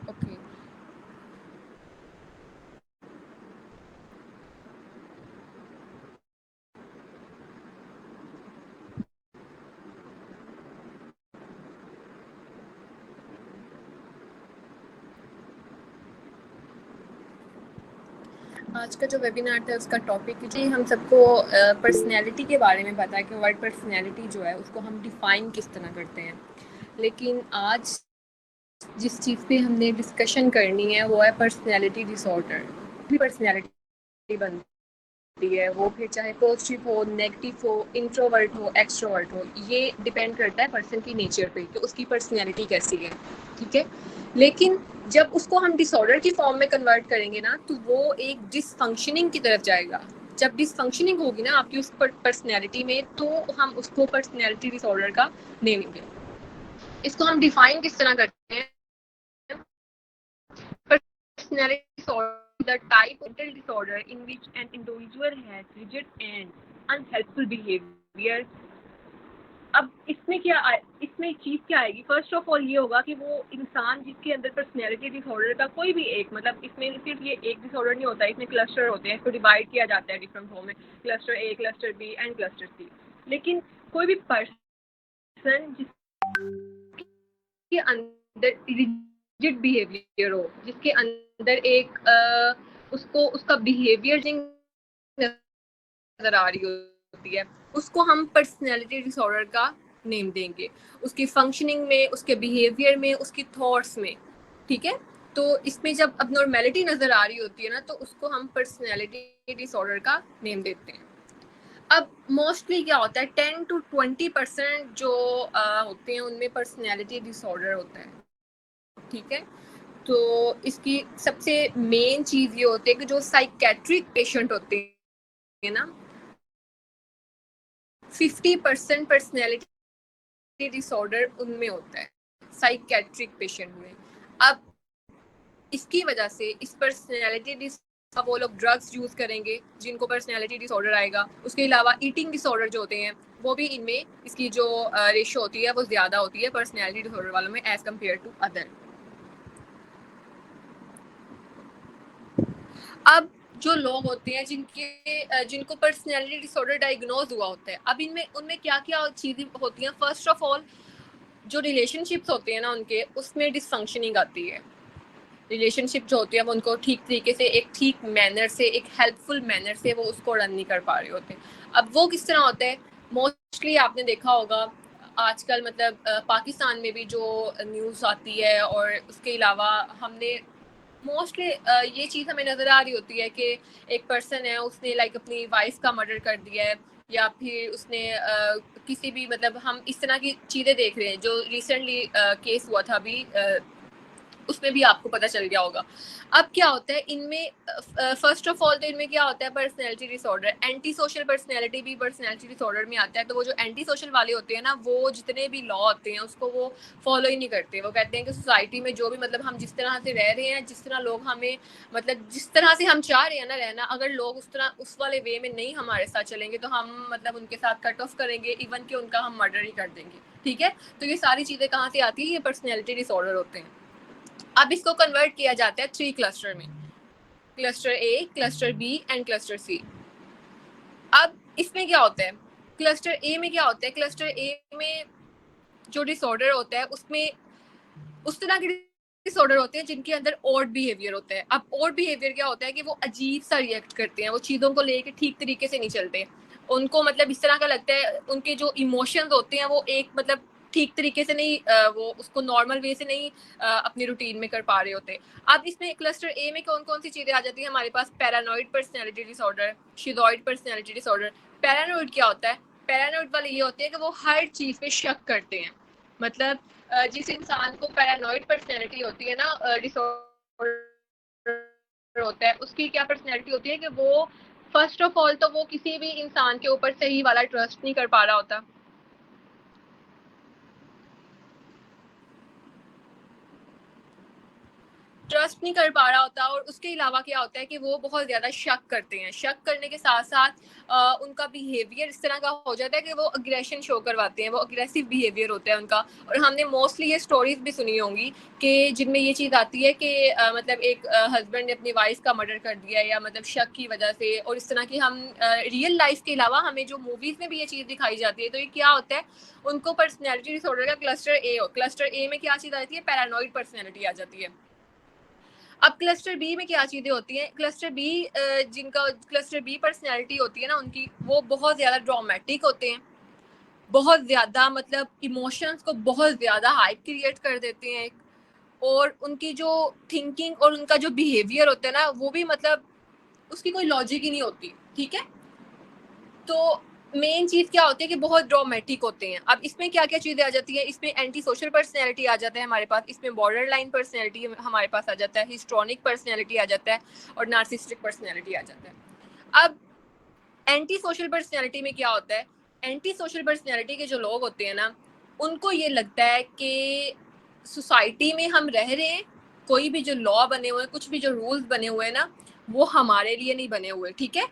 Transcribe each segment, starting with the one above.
Okay. आज का जो वेबिनार था उसका टॉपिक जी हम सबको पर्सनैलिटी के बारे में पता है कि वर्ड पर्सनैलिटी जो है उसको हम डिफाइन किस तरह करते हैं, लेकिन आज जिस चीज़ पे हमने डिस्कशन करनी है वो है पर्सनैलिटी डिसऑर्डर। भी पर्सनैलिटी बनती है वो फिर चाहे पॉजिटिव हो, नेगेटिव हो, इंट्रोवर्ट हो, एक्सट्रोवर्ट हो, ये डिपेंड करता है पर्सन की नेचर पे कि उसकी पर्सनैलिटी कैसी है, ठीक है। लेकिन जब उसको हम डिसऑर्डर की फॉर्म में कन्वर्ट करेंगे ना तो वो एक डिसफंक्शनिंग की तरफ जाएगा। जब डिसफंक्शनिंग होगी ना आपकी उस पर्सनैलिटी में तो हम उसको पर्सनैलिटी डिसऑर्डर का नेम देंगे। इसको हम डिफाइन किस तरह करते हैं? Personality disorder, the type of mental disorder in which an individual has rigid and unhelpful behavior. अब इसमें चीज क्या आएगी? फर्स्ट ऑफ ऑल ये होगा कि वो इंसान जिसके अंदर पर्सनैलिटी डिसऑर्डर का कोई भी एक मतलब इसमें सिर्फ ये एक डिसऑर्डर नहीं होता है, इसमें क्लस्टर होते हैं, इसको डिवाइड किया जाता है डिफरेंट फॉर्म में, cluster A, cluster B and cluster C. लेकिन कोई भी पर्सन जिसके अंदर रिजिड बिहेवियर हो, जिसके अंदर एक उसको उसका बिहेवियर नजर आ रही होती है, उसको हम पर्सनैलिटी डिसऑर्डर का नेम देंगे, उसकी फंक्शनिंग में, उसके बिहेवियर में, उसकी थॉट्स में, ठीक है। तो इसमें जब अबनॉर्मेलिटी नजर आ रही होती है ना तो उसको हम पर्सनैलिटी डिसऑर्डर का नेम देते हैं। अब मोस्टली क्या होता है 10-20% जो होते हैं उनमें पर्सनैलिटी डिसऑर्डर होता है, ठीक है। तो इसकी सबसे मेन चीज ये होती है कि जो साइकेट्रिक पेशेंट होते हैं ना 50% पर्सनैलिटी डिसऑर्डर उनमें होता है, साइकेट्रिक पेशेंट में। अब इसकी वजह से इस पर्सनैलिटी वो लोग ड्रग्स यूज करेंगे जिनको पर्सनैलिटी डिसऑर्डर आएगा। उसके अलावा ईटिंग डिसऑर्डर जो होते हैं वो भी इनमें इसकी जो रेशियो होती है वो ज्यादा होती है पर्सनैलिटी डिसऑर्डर वालों में एज कम्पेयर टू अदर। अब जो लोग होते हैं जिनको पर्सनैलिटी डिसऑर्डर डायग्नोज हुआ होता है, अब इनमें उनमें क्या क्या चीजें होती हैं? फर्स्ट ऑफ ऑल जो रिलेशनशिप्स होते हैं ना उनके उसमें डिसफंक्शनिंग आती है। रिलेशनशिप जो होती है वो उनको ठीक तरीके से, एक ठीक मैनर से, एक हेल्पफुल मैनर से वो उसको रन नहीं कर पा रहे होते। अब वो किस तरह होता है? मोस्टली आपने देखा होगा आजकल मतलब पाकिस्तान में भी जो न्यूज़ आती है और उसके अलावा हमने मोस्टली ये चीज़ हमें नज़र आ रही होती है कि एक पर्सन है उसने लाइक अपनी वाइफ का मर्डर कर दिया है, या फिर उसने किसी भी मतलब हम इस तरह की चीज़ें देख रहे हैं। जो रिसेंटली केस हुआ था अभी उसमें भी आपको पता चल गया होगा। अब क्या होता है इनमें फर्स्ट ऑफ ऑल तो इनमें क्या होता है personality disorder, anti social personality भी पर्सनैलिटी डिसऑर्डर में आता है। तो वो जो एंटी सोशल वाले होते हैं ना वो जितने भी लॉ होते हैं उसको वो फॉलो ही नहीं करते। वो कहते हैं कि सोसाइटी में जो भी मतलब हम जिस तरह से रह रहे हैं, जिस तरह लोग हमें मतलब जिस तरह से हम चाह रहे हैं ना रहना, अगर लोग उस तरह उस वाले वे में नहीं हमारे साथ चलेंगे तो हम मतलब उनके साथ कट ऑफ करेंगे, इवन कि उनका हम मर्डर ही कर देंगे, ठीक है। तो ये सारी चीज़ें कहाँ से आती है? ये पर्सनैलिटी डिसऑर्डर होते हैं। अब इसको कन्वर्ट किया जाता है 3 क्लस्टर में, cluster A, cluster B and cluster C. अब इसमें क्या होता है? क्लस्टर ए में क्या होता है? क्लस्टर ए में जो डिसऑर्डर होता है उसमें उस तरह के डिसऑर्डर होते हैं जिनके अंदर ऑड बिहेवियर होता है। अब ऑड बिहेवियर क्या होता है कि वो अजीब सा रिएक्ट करते हैं, वो चीज़ों को लेके ठीक तरीके से नहीं चलते। उनको मतलब इस तरह का लगता है, उनके जो इमोशंस होते हैं वो एक मतलब ठीक तरीके से नहीं वो उसको नॉर्मल वे से नहीं अपनी रूटीन में कर पा रहे होते। अब इसमें क्लस्टर ए में कौन कौन सी चीज़ें आ जाती हैं हमारे पास? Paranoid personality disorder, schizoid personality disorder. Paranoid क्या होता है? पैरानॉइड वाले ये होते हैं कि वो हर चीज़ पे शक करते हैं। मतलब जिस इंसान को पैरानॉइड पर्सनैलिटी होती है ना, डिसऑर्डर होता है, उसकी क्या पर्सनैलिटी होती है कि वो फर्स्ट ऑफ ऑल तो वो किसी भी इंसान के ऊपर सही वाला ट्रस्ट नहीं कर पा रहा होता। ट्रस्ट नहीं कर पा रहा होता, और उसके अलावा क्या होता है कि वो बहुत ज़्यादा शक करते हैं। शक करने के साथ साथ उनका बिहेवियर इस तरह का हो जाता है कि वो अग्रेशन शो करवाते हैं, वो अग्रेसिव बिहेवियर होता है उनका। और हमने मोस्टली ये स्टोरीज भी सुनी होंगी कि जिनमें ये चीज़ आती है कि मतलब एक हस्बैंड ने अपनी वाइफ का मर्डर कर दिया, या मतलब शक की वजह से। और इस तरह की हम रियल लाइफ के अलावा हमें जो मूवीज़ में भी ये चीज़ दिखाई जाती है। तो ये क्या होता है, उनको पर्सनैलिटी डिसऑर्डर का क्लस्टर ए में क्या चीज़ आती है, पैरानॉइड पर्सनैलिटी आ जाती है। अब क्लस्टर बी में क्या चीज़ें होती हैं, क्लस्टर बी जिनका क्लस्टर बी पर्सनैलिटी होती है ना उनकी, वो बहुत ज़्यादा ड्रामेटिक होते हैं, बहुत ज़्यादा मतलब इमोशंस को बहुत ज़्यादा हाइप क्रिएट कर देते हैं। और उनकी जो थिंकिंग और उनका जो बिहेवियर होता है ना, वो भी मतलब उसकी कोई लॉजिक ही नहीं होती। ठीक है, तो मेन चीज क्या होती है कि बहुत ड्रामेटिक होते हैं। अब इसमें क्या क्या चीजें आ जाती है, इसमें एंटी सोशल पर्सनैलिटी आ जाता है हमारे पास, इसमें बॉर्डर लाइन पर्सनैलिटी हमारे पास आ जाता है, हिस्ट्रॉनिक पर्सनैलिटी आ जाता है, और नार्सिसिस्टिक पर्सनैलिटी आ जाता है। अब एंटी सोशल पर्सनैलिटी में क्या होता है, एंटी सोशल पर्सनैलिटी के जो लोग होते हैं ना, उनको ये लगता है कि सोसाइटी में हम रह रहे हैं, कोई भी जो लॉ बने हुए हैं, कुछ भी जो रूल्स बने हुए हैं ना, वो हमारे लिए नहीं बने हुए। ठीक है,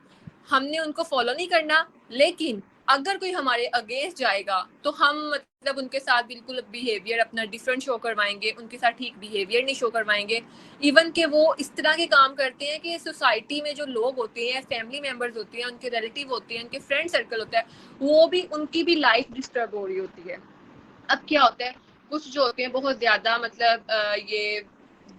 हमने उनको फॉलो नहीं करना, लेकिन अगर कोई हमारे अगेंस्ट जाएगा तो हम मतलब उनके साथ बिल्कुल बिहेवियर अपना डिफरेंट शो करवाएंगे, उनके साथ ठीक बिहेवियर नहीं शो करवाएंगे। इवन के वो इस तरह के काम करते हैं कि सोसाइटी में जो लोग होते हैं, फैमिली मेंबर्स होते हैं, उनके रिलेटिव होते हैं, उनके फ्रेंड सर्कल होता है, वो भी उनकी भी लाइफ डिस्टर्ब हो रही होती है। अब क्या होता है, कुछ जो होते हैं बहुत ज्यादा मतलब ये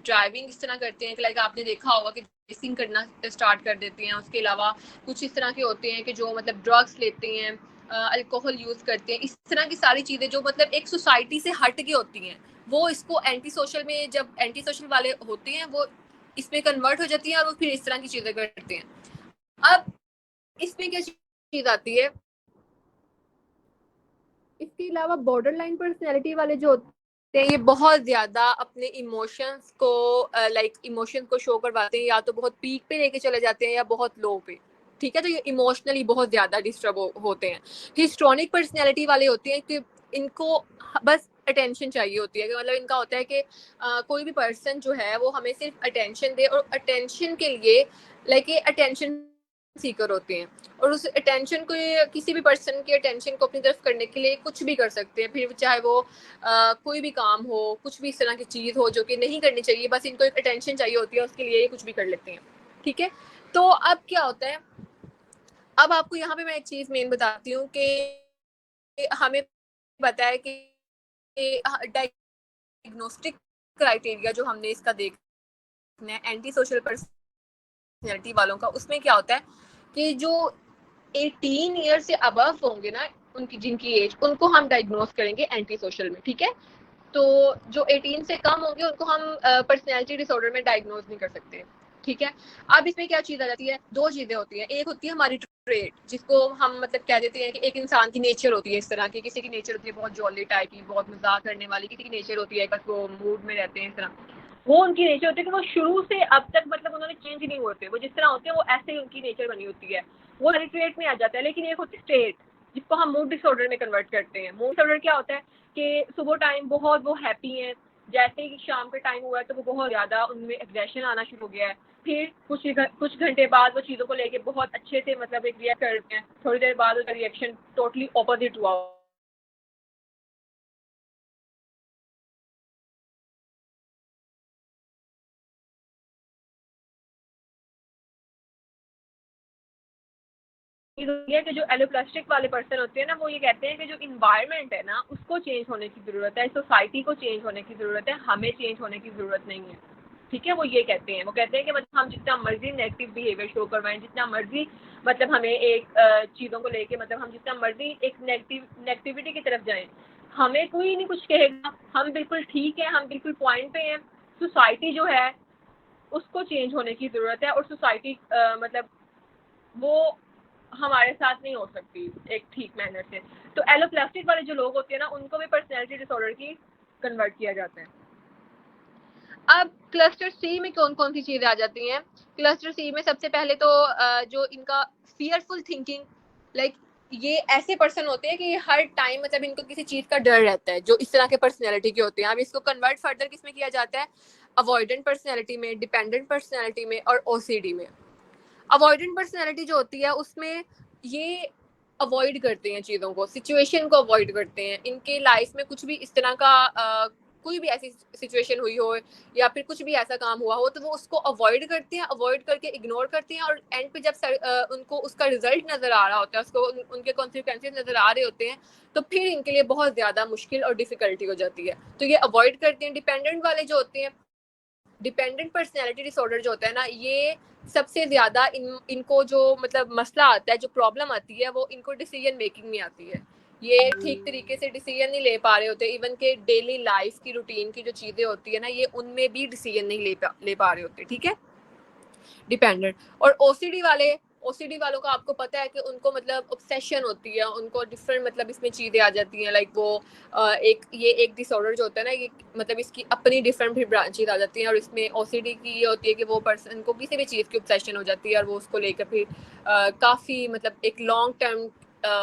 ड्राइविंग इस तरह करते हैं कि लाइक आपने देखा होगा कि रेसिंग करना स्टार्ट कर देते हैं। उसके अलावा कुछ इस तरह के होते हैं कि जो मतलब ड्रग्स लेते हैं, अल्कोहल यूज करते हैं, इस तरह की सारी चीजें जो मतलब एक सोसाइटी से हट के होती हैं, वो इसको एंटी सोशल में, जब एंटी सोशल वाले होते हैं वो इसमें कन्वर्ट हो जाती हैं और वो फिर इस तरह की चीजें करते हैं। अब इसमें क्या चीज आती है, इसके अलावा बॉर्डर लाइन पर्सनैलिटी वाले जो होते हैं, ये बहुत ज्यादा अपने इमोशंस को लाइक इमोशंस को शो करवाते हैं, या तो बहुत पीक पे लेके चले जाते हैं या बहुत लो पे। ठीक है, तो ये इमोशनली बहुत ज्यादा डिस्टर्ब होते हैं। हिस्ट्रॉनिक पर्सनैलिटी वाले होते हैं कि इनको बस अटेंशन चाहिए होती है, कि मतलब इनका होता है कि कोई भी पर्सन जो है वो हमें सिर्फ अटेंशन दे, और अटेंशन के लिए लाइक ये अटेंशन सीकर होते हैं, और उस अटेंशन को, किसी भी पर्सन की अटेंशन को अपनी तरफ करने के लिए कुछ भी कर सकते हैं। फिर चाहे वो कोई भी काम हो, कुछ भी इस तरह की चीज हो जो कि नहीं करनी चाहिए, बस इनको एक अटेंशन चाहिए होती है, उसके लिए ये कुछ भी कर लेते हैं। ठीक है, तो अब क्या होता है, अब आपको यहाँ पे मैं एक चीज मेन बताती हूँ कि हमें पता है कि डायग्नोस्टिक क्राइटेरिया जो हमने इसका देखना है एंटी सोशल पर्सनैलिटी वालों का, उसमें क्या होता है कि जो 18 ईयर से अबव होंगे ना, उनकी जिनकी एज, उनको हम डायग्नोस करेंगे एंटी सोशल में। ठीक है, तो जो 18 से कम होंगे उनको हम पर्सनैलिटी डिसऑर्डर में डायग्नोज नहीं कर सकते। ठीक है, अब इसमें क्या चीज आ जाती है, दो चीजें होती हैं। एक होती है हमारी ट्रेट, जिसको हम मतलब कह देते हैं कि एक इंसान की नेचर होती है इस तरह की, किसी की नेचर होती है बहुत जॉली टाइप की, बहुत मजाक करने वाली, किसी की नेचर होती है बस वो मूड में रहते हैं इस तरह। वो उनकी नेचर होती है कि वो शुरू से अब तक मतलब उन्होंने चेंज नहीं होते, वो जिस तरह होते हैं वो ऐसे ही उनकी नेचर बनी होती है, वो हमारी ट्रेट में आ जाता है। लेकिन एक होती है स्टेट, जिसको हम मूड डिसऑर्डर में कन्वर्ट करते हैं। मूड डिसऑर्डर क्या होता है कि सुबह टाइम बहुत वो हैप्पी हैं, जैसे ही शाम का टाइम हुआ है तो वो बहुत ज़्यादा उनमें एग्रेशन आना शुरू हो गया है। फिर कुछ घंटे बाद वो चीज़ों को लेके बहुत अच्छे से मतलब एक रिएक्ट करते हैं, थोड़ी देर बाद उसका रिएक्शन टोटली ऑपोजिट हुआ। ये कि जो एलोप्लास्टिक वाले पर्सन होते हैं ना, वो ये कहते हैं कि जो इन्वायरमेंट है ना उसको चेंज होने की ज़रूरत है, सोसाइटी को चेंज होने की ज़रूरत है, हमें चेंज होने की ज़रूरत नहीं है। ठीक है, वो ये कहते हैं, वो कहते हैं कि मतलब हम जितना मर्जी नेगेटिव बिहेवियर शो करवाएं, जितना मर्जी मतलब हमें एक चीज़ों को लेके मतलब हम जितना मर्जी एक नेगेटिविटी की तरफ जाएं, हमें कोई नहीं कुछ कहेगा, हम बिल्कुल ठीक है, हम बिल्कुल पॉइंट पे हैं। सोसाइटी जो है उसको चेंज होने की ज़रूरत है, और सोसाइटी मतलब वो हमारे साथ नहीं हो सकती एक ठीक मैनर से। तो एलोप्लास्टिक वाले जो लोग होते हैं ना, उनको भी पर्सनैलिटी डिसऑर्डर की कन्वर्ट किया जाता है। अब क्लस्टर सी में कौन कौन सी चीजें आ जाती हैं, क्लस्टर सी में सबसे पहले तो जो इनका फियरफुल थिंकिंग, लाइक ये ऐसे पर्सन होते हैं कि हर टाइम मतलब इनको किसी चीज का डर रहता है, जो इस तरह के पर्सनैलिटी के होते हैं। अब इसको कन्वर्ट फर्दर किस में किया जाता है, अवॉइडेंट पर्सनैलिटी में, डिपेंडेंट पर्सनैलिटी में और ओसीडी में। अवॉइडेंट पर्सनैलिटी जो होती है उसमें ये अवॉइड करते हैं चीज़ों को, सिचुएशन को अवॉइड करते हैं। इनके लाइफ में कुछ भी इस तरह का कोई भी ऐसी सिचुएशन हुई हो या फिर कुछ भी ऐसा काम हुआ हो तो वो उसको अवॉइड करते हैं, अवॉइड करके इग्नोर करते हैं, और एंड पे जब उनको उसका रिजल्ट नज़र आ रहा होता है, उसको उनके कॉन्सिक्वेंसेस नज़र आ रहे होते हैं, तो फिर इनके लिए बहुत ज़्यादा मुश्किल और डिफिकल्टी हो जाती है। तो ये अवॉइड करते हैं। डिपेंडेंट वाले जो होते हैं, डिपेंडेंट पर्सनैलिटी डिसऑर्डर जो होता है ना, ये सबसे ज़्यादा इनको जो मतलब मसला आता है, जो प्रॉब्लम आती है, वो इनको डिसीजन मेकिंग में आती है। ये ठीक तरीके से डिसीजन नहीं ले पा रहे होते, इवन के डेली लाइफ की रूटीन की जो चीज़ें होती है ना, ये उनमें भी डिसीजन नहीं ले पा रहे होते। ठीक है, डिपेंडेंट। और ओसीडी वालों का आपको पता है कि उनको मतलब ऑब्सेशन होती है, उनको डिफरेंट मतलब इसमें चीज़ें आ जाती हैं, लाइक वो एक डिसऑर्डर जो होता है ना, ये मतलब इसकी अपनी डिफरेंट भी ब्रांचेज आ जाती हैं, और इसमें ओसीडी की ये होती है कि वो पर्सन को किसी भी चीज़ की ऑब्सेशन हो जाती है और वो उसको लेकर फिर काफ़ी मतलब एक लॉन्ग टर्म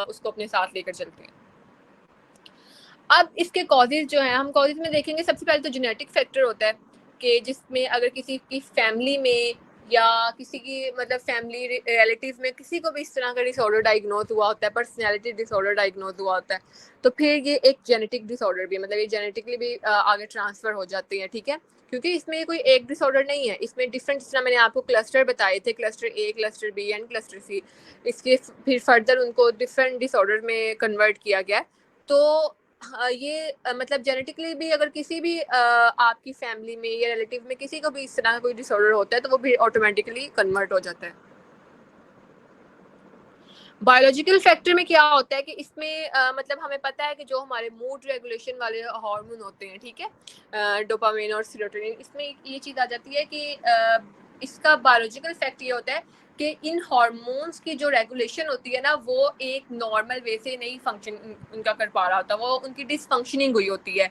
उसको अपने साथ लेकर चलते हैं। अब इसके कॉजेज जो हैं, हम कॉजेज में देखेंगे, सबसे पहले तो जेनेटिक फैक्टर होता है कि जिसमें अगर किसी की फैमिली में या किसी की मतलब फैमिली रिलेटिव में किसी को भी इस तरह का डिसऑर्डर डायग्नोज हुआ होता है, पर्सनैलिटी डिसऑर्डर डायग्नोज हुआ होता है, तो फिर ये एक जेनेटिक डिसऑर्डर भी है, मतलब ये जेनेटिकली भी आगे ट्रांसफ़र हो जाती है। ठीक है, क्योंकि इसमें कोई एक डिसऑर्डर नहीं है, इसमें डिफरेंट, जिस तरह मैंने आपको क्लस्टर बताए थे, cluster A, cluster B and cluster C, इसके फिर फर्दर उनको डिफरेंट डिसऑर्डर में कन्वर्ट किया गया। तो ये मतलब जेनेटिकली भी अगर किसी भी आपकी फैमिली में या रिलेटिव में किसी को भी इस तरह का कोई डिसऑर्डर होता है तो वो भी ऑटोमेटिकली कन्वर्ट हो जाता है। बायोलॉजिकल फैक्टर में क्या होता है कि इसमें मतलब हमें पता है कि जो हमारे मूड रेगुलेशन वाले हार्मोन होते हैं, ठीक है, डोपामिन और सेरोटोनिन, इसमें ये चीज़ आ जाती है कि इसका बायोलॉजिकल फैक्ट ये होता है कि इन हार्मोन्स की जो रेगुलेशन होती है ना, वो एक नॉर्मल वे से नहीं फंक्शन उनका कर पा रहा होता, वो उनकी डिसफंक्शनिंग हुई होती है।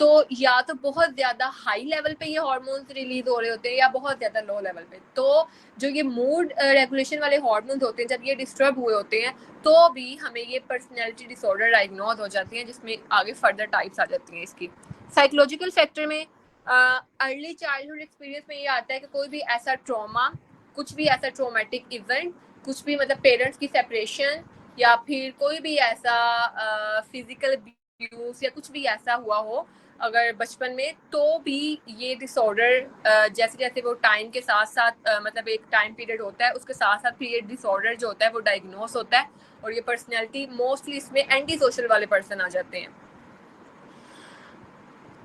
तो या तो बहुत ज़्यादा हाई लेवल पे ये हार्मोन्स रिलीज हो रहे होते हैं या बहुत ज़्यादा लो लेवल पे। तो जो ये मूड रेगुलेशन वाले हार्मोन्स होते हैं, जब ये डिस्टर्ब हुए होते हैं तो भी हमें ये पर्सनैलिटी डिसऑर्डर डायग्नोज हो जाती हैं, जिसमें आगे फर्दर टाइप्स आ जाती हैं इसकी। साइकोलॉजिकल फैक्टर में अर्ली चाइल्डहुड एक्सपीरियंस में ये आता है कि कोई भी ऐसा ट्रॉमा, कुछ भी ऐसा ट्रोमेटिक इवेंट, कुछ भी मतलब पेरेंट्स की सेपरेशन या फिर कोई भी ऐसा फिजिकल अब्यूज या कुछ भी ऐसा हुआ हो अगर बचपन में, तो भी ये डिसऑर्डर जैसे जैसे वो टाइम के साथ साथ मतलब एक टाइम पीरियड होता है, उसके साथ साथ फिर ये डिसऑर्डर जो होता है वो डायग्नोस होता है, और ये पर्सनैलिटी मोस्टली इसमें एंटी सोशल वाले पर्सन आ जाते हैं।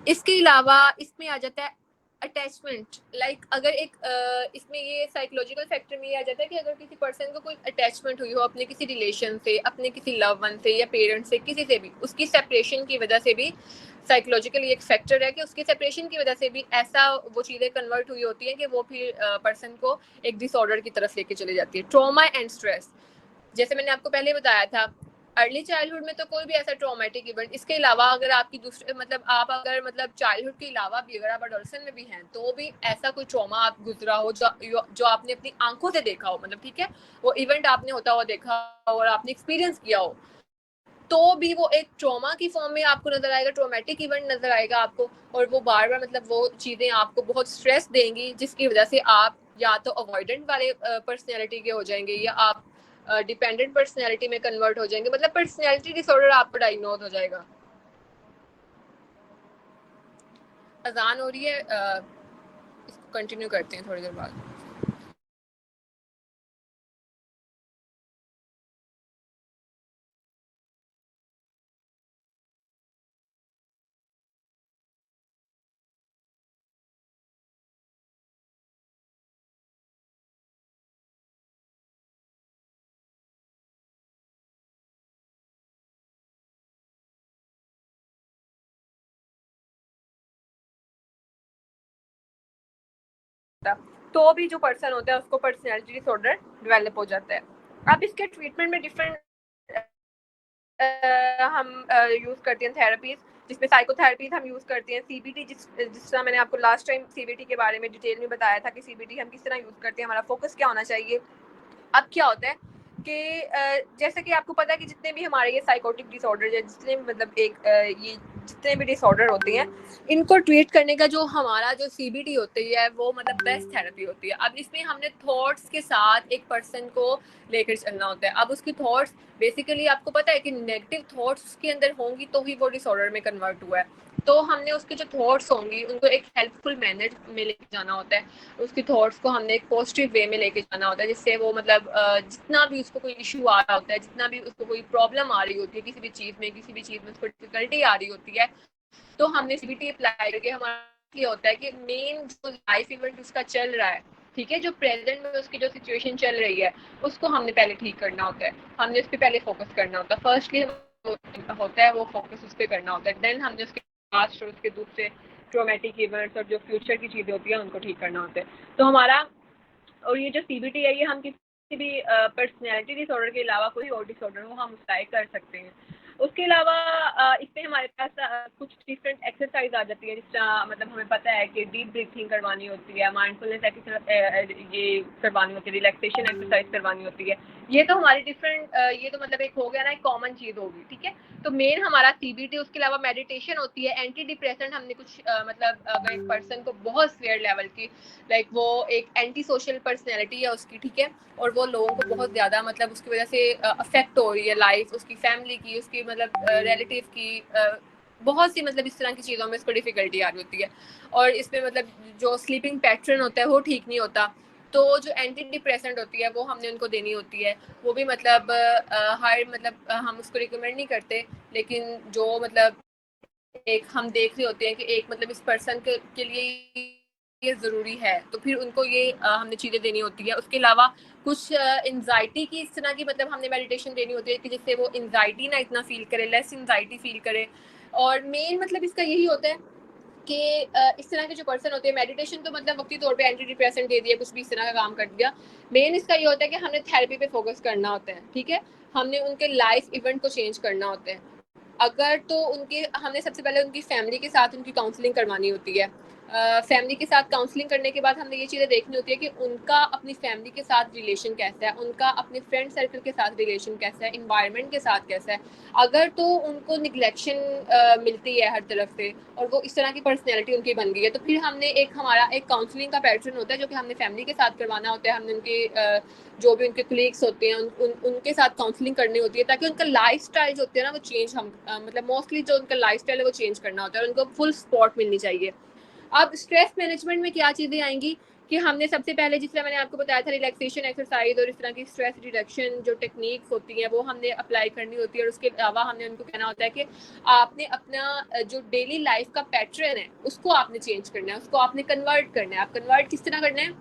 इसके अलावा इसमें आ जाता है अटैचमेंट, लाइक अगर एक इसमें ये साइकोलॉजिकल फैक्टर में ये आ जाता है कि अगर किसी पर्सन को कोई अटैचमेंट हुई हो अपने किसी रिलेशन से, अपने किसी लव वन से या पेरेंट से, किसी से भी, उसकी सेपरेशन की वजह से भी साइकोलॉजिकली एक फैक्टर है कि उसकी सेपरेशन की वजह से भी ऐसा वो चीज़ें कन्वर्ट हुई होती हैं कि वो फिर पर्सन को एक डिसऑर्डर की तरफ लेके चली जाती है। ट्रॉमा एंड स्ट्रेस, जैसे मैंने आपको पहले बताया था, अर्ली चाइल्डहुड में तो कोई भी ऐसा ट्रॉमेटिक इवेंट, इसके अलावा अगर आपकी दूसरे मतलब आप अगर मतलब चाइल्डहुड के अलावा भी अगर आप एडोलसेंट में भी हैं तो भी ऐसा कोई ट्रॉमा आप गुजरा हो जो आपने अपनी आंखों से देखा हो, मतलब ठीक है, वो इवेंट आपने होता हुआ देखा हो और आपने एक्सपीरियंस किया हो, तो भी वो एक ट्रॉमा की फॉर्म में आपको नजर आएगा, ट्रॉमेटिक इवेंट नजर आएगा आपको, और वो बार बार मतलब वो चीज़ें आपको बहुत स्ट्रेस देंगी, जिसकी वजह से आप या तो अवॉइडेंट वाले पर्सनैलिटी के हो जाएंगे या आप डिपेंडेंट पर्सनैलिटी में कन्वर्ट हो जाएंगे, मतलब पर्सनैलिटी डिसऑर्डर आपको डायग्नोज हो जाएगा। अजान हो रही है, इसको कंटिन्यू करते हैं थोड़ी देर बाद। तो भी जो पर्सन होता है उसको पर्सनैलिटी डिसऑर्डर डेवलप हो जाता है। अब इसके ट्रीटमेंट में डिफरेंट हम यूज़ करते हैं थेरेपीज, जिसमें साइकोथेरेपीज हम यूज़ करते हैं, सीबीटी, जिस तरह मैंने आपको लास्ट टाइम सीबीटी के बारे में डिटेल में बताया था कि सीबीटी हम किस तरह यूज़ करते हैं, हमारा फोकस क्या होना चाहिए। अब क्या होता है कि जैसे कि आपको पता है कि जितने भी हमारे ये साइकोटिक डिसऑर्डर है, जितने मतलब ये जितने भी डिसऑर्डर होते हैं, इनको ट्रीट करने का जो हमारा जो सीबीटी होती है वो मतलब बेस्ट थेरेपी होती है। अब इसमें हमने थॉट्स के साथ एक पर्सन को लेकर चलना होता है। अब उसकी थॉट्स बेसिकली आपको पता है कि नेगेटिव थॉट्स उसके अंदर होंगी तो ही वो डिसऑर्डर में कन्वर्ट हुआ है। तो हमने उसके जो थॉट्स होंगी उनको एक हेल्पफुल मैनर में लेके जाना होता है, उसकी थॉट्स को हमने एक पॉजिटिव वे में लेके जाना होता है, जिससे वो मतलब जितना भी उसको कोई इशू आ रहा होता है, जितना भी उसको कोई प्रॉब्लम आ रही होती है, किसी भी चीज़ में उसको डिफिकल्टी आ रही होती है, तो हमने सीबीटी अप्लाई करके हमारा ये होता है कि मेन जो लाइफ इवेंट उसका चल रहा है, ठीक है, जो प्रेजेंट में उसकी जो सिचुएशन चल रही है उसको हमने पहले ठीक करना होता है, हमने उस पर पहले फोकस करना होता है। फर्स्टली होता है वो फोकस उस पर करना होता है, देन हमने उसके पास्ट और उसके दूसरे ट्रोमेटिक इवेंट्स और जो फ्यूचर की चीज़ें होती है उनको ठीक करना होता है। तो हमारा और ये जो सीबीटी है ये हम किसी भी पर्सनैलिटी डिसऑर्डर के अलावा कोई और डिसऑर्डर हो हम अप्लाई कर सकते हैं। उसके अलावा इसमें हमारे पास कुछ डिफरेंट एक्सरसाइज आ जाती है, जिस तरह मतलब हमें पता है कि डीप ब्रीथिंग करवानी होती है, माइंडफुलनेस ये करवानी होती है, रिलैक्सेशन एक्सरसाइज करवानी होती है। ये तो हमारी डिफरेंट ये तो मतलब एक हो गया ना, एक कॉमन चीज़ होगी, ठीक है। तो मेन हमारा सीबीटी, उसके अलावा मेडिटेशन होती है, एंटी डिप्रेसेंट हमने कुछ मतलब अगर एक पर्सन को बहुत सीवियर लेवल की लाइक वो एक एंटी सोशल पर्सनैलिटी है उसकी, ठीक है, और वो लोगों को बहुत ज़्यादा मतलब उसकी वजह से अफेक्ट हो रही है लाइफ, उसकी फैमिली की, उसकी मतलब रिलेटिव की, बहुत सी मतलब इस तरह की चीज़ों में इसको डिफ़िकल्टी आ रही होती है। और इसमें मतलब जो स्लीपिंग पैटर्न होता है वो ठीक नहीं होता, तो जो एंटी डिप्रेसेंट होती है वो हमने उनको देनी होती है। वो भी मतलब हर मतलब हम उसको रिकमेंड नहीं करते, लेकिन जो मतलब एक हम देख रहे होते हैं कि एक मतलब इस पर्सन के लिए ये ज़रूरी है, तो फिर उनको ये हमने चीज़ें देनी होती है। उसके अलावा कुछ एंजाइटी की इस तरह की मतलब हमने मेडिटेशन देनी होती है कि जिससे वो एंजाइटी ना इतना फील करे, लेस एंजाइटी फील करे। और मेन मतलब इसका यही होता है कि इस तरह के जो पर्सन होते हैं, मेडिटेशन तो मतलब वक्ती तौर पे एंटी डिप्रेसेंट दे दिया, कुछ भी इस तरह का काम कर दिया। मेन इसका ये होता है कि हमने थेरेपी पे फोकस करना होता है, ठीक है, हमने उनके लाइफ इवेंट को चेंज करना होता है। अगर तो उनके हमने सबसे पहले उनकी फैमिली के साथ उनकी काउंसलिंग करवानी होती है। फैमिली के साथ काउंसलिंग करने के बाद हमने ये चीज़ें देखनी होती है कि उनका अपनी फैमिली के साथ रिलेशन कैसा है, उनका अपने फ्रेंड सर्कल के साथ रिलेशन कैसा है, इन्वायरमेंट के साथ कैसा है। अगर तो उनको निगलेक्शन मिलती है हर तरफ से और वो इस तरह की पर्सनैलिटी उनकी बन गई है, तो फिर हमने एक हमारा एक काउंसलिंग का पैटर्न होता है जो कि हमने फैमिली के साथ करवाना होता है। हमने उनके जो भी उनके कलीग्स होते हैं उनके साथ काउंसलिंग करनी होती है, ताकि उनका लाइफ स्टाइल जो होते हैं ना वो चेंज हम मतलब मोस्टली जो उनका लाइफ स्टाइल है वो चेंज करना होता है और उनको फुल सपोर्ट मिलनी चाहिए। अब स्ट्रेस मैनेजमेंट में क्या चीज़ें आएंगी कि हमने सबसे पहले जिस तरह मैंने आपको बताया था रिलैक्सेशन एक्सरसाइज और इस तरह की स्ट्रेस रिडक्शन जो टेक्निक्स होती हैं वो हमने अप्लाई करनी होती है। और उसके अलावा हमने उनको कहना होता है कि आपने अपना जो डेली लाइफ का पैटर्न है उसको आपने चेंज करना है, उसको आपने कन्वर्ट करना है। आप कन्वर्ट किस तरह करना है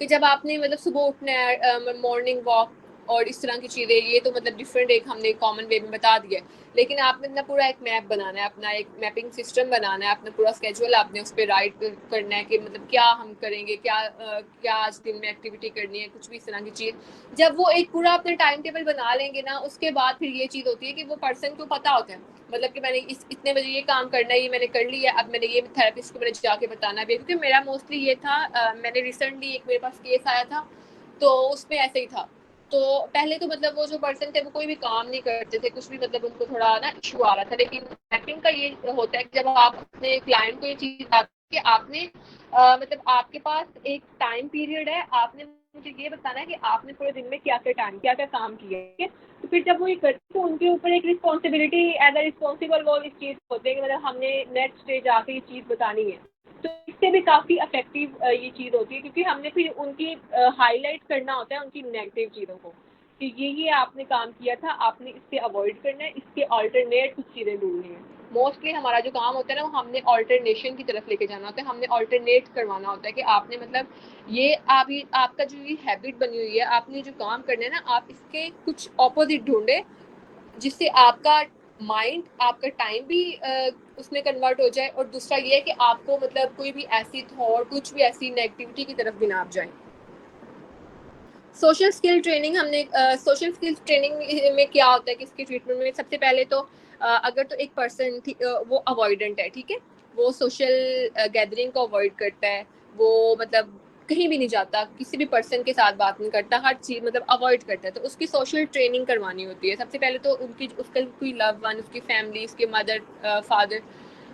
कि जब आपने मतलब सुबह उठना है, मॉर्निंग वॉक और इस तरह की चीज़ें, ये तो मतलब डिफरेंट एक हमने कॉमन वे में बता दिया है, लेकिन आपने अपना पूरा एक मैप बनाना है, अपना एक मैपिंग सिस्टम बनाना है, अपना पूरा स्केड्यूल आपने उस पर राइट करना है कि मतलब क्या हम करेंगे, क्या आज दिन में एक्टिविटी करनी है, कुछ भी इस तरह की चीज़। जब वो एक पूरा अपना टाइम टेबल बना लेंगे ना, उसके बाद फिर ये चीज़ होती है कि वो पर्सन को पता होता है मतलब कि मैंने इतने बजे ये काम करना है, ये मैंने कर लिया, अब मैंने ये थेरेपिस्ट को मैंने जाके बताना भी है। क्योंकि मेरा मोस्टली ये था, मैंने रिसेंटली एक मेरे पास केस आया था तो उसमें ऐसे ही था। तो पहले तो मतलब वो जो पर्सन थे वो कोई भी काम नहीं करते थे, कुछ भी मतलब उनको थोड़ा ना इशू आ रहा था, लेकिन मैपिंग का ये होता है कि जब आप अपने क्लाइंट को ये चीज़ कि आपने मतलब आपके पास एक टाइम पीरियड है, आपने मुझे ये बताना है कि आपने पूरे दिन में क्या क्या काम किया है। तो फिर जब वो ये करते तो उनके ऊपर एक रिस्पॉन्सिबिलिटी एज अ रिस्पॉन्सिबल वो इस चीज़ होते हैं कि मतलब हमने नेक्स्ट डे जाके ये चीज़ बतानी है। तो इससे भी काफ़ी इफेक्टिव ये चीज़ होती है, क्योंकि हमने फिर उनकी हाईलाइट करना होता है उनकी नेगेटिव चीज़ों को कि ये आपने काम किया था, आपने इससे अवॉइड करना है, इसके अल्टरनेट कुछ चीज़ें ढूंढनी है। मोस्टली हमारा जो काम होता है ना वो हमने अल्टरनेशन की तरफ लेके जाना होता है, हमने अल्टरनेट करवाना होता है कि आपने मतलब ये आपका जो ये हैबिट बनी हुई है, आपने जो काम करना है ना, आप इसके कुछ ऑपोजिट ढूंढे जिससे आपका माइंड, आपका टाइम भी उसमें कन्वर्ट हो जाए, और दूसरा ये है कि आपको मतलब कोई भी ऐसी थॉट, कुछ भी ऐसी नेगेटिविटी की तरफ भी ना आप जाएं। सोशल स्किल ट्रेनिंग हमने सोशल स्किल ट्रेनिंग में क्या होता है कि इसकी ट्रीटमेंट में सबसे पहले तो अगर तो एक पर्सन वो अवॉइडेंट है, ठीक है, वो सोशल गैदरिंग को अवॉइड करता है, वो मतलब कहीं भी नहीं जाता, किसी भी पर्सन के साथ बात नहीं करता, हर चीज़ मतलब अवॉइड करता है, तो उसकी सोशल ट्रेनिंग करवानी होती है। सबसे पहले तो उनकी उसका कोई लव वन, उसकी फैमिली, उसके मदर फादर,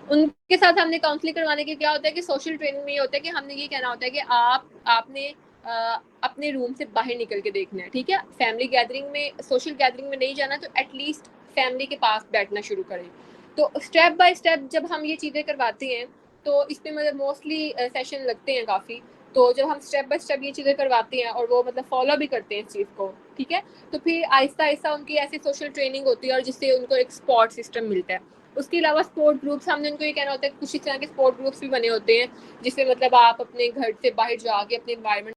उनके साथ हमने काउंसलिंग करवाने के क्या होता है कि सोशल ट्रेनिंग में ये होता है कि हमने ये कहना होता है कि आपने अपने रूम से बाहर निकल के देखना है, ठीक है। फैमिली गैदरिंग में, सोशल गैदरिंग में नहीं जाना तो एटलीस्ट फैमिली के पास बैठना शुरू करें। तो स्टेप बाय स्टेप जब हम ये चीज़ें करवाते हैं तो इसमें मतलब मोस्टली सेशन लगते हैं काफ़ी। तो जब हम स्टेप बाय स्टेप ये चीज़ें करवाते हैं और वो मतलब फॉलो भी करते हैं इस चीज़ को, ठीक है, तो फिर आहिस्ता आहिस्ता उनकी ऐसी सोशल ट्रेनिंग होती है और जिससे उनको एक सपोर्ट सिस्टम मिलता है। उसके अलावा स्पोर्ट ग्रुप्स, हमने उनको ये कहना होता है कुछ इस तरह के स्पोर्ट ग्रुप्स भी बने होते हैं जिसमें मतलब आप अपने घर से बाहर जाके अपने एनवायरनमेंट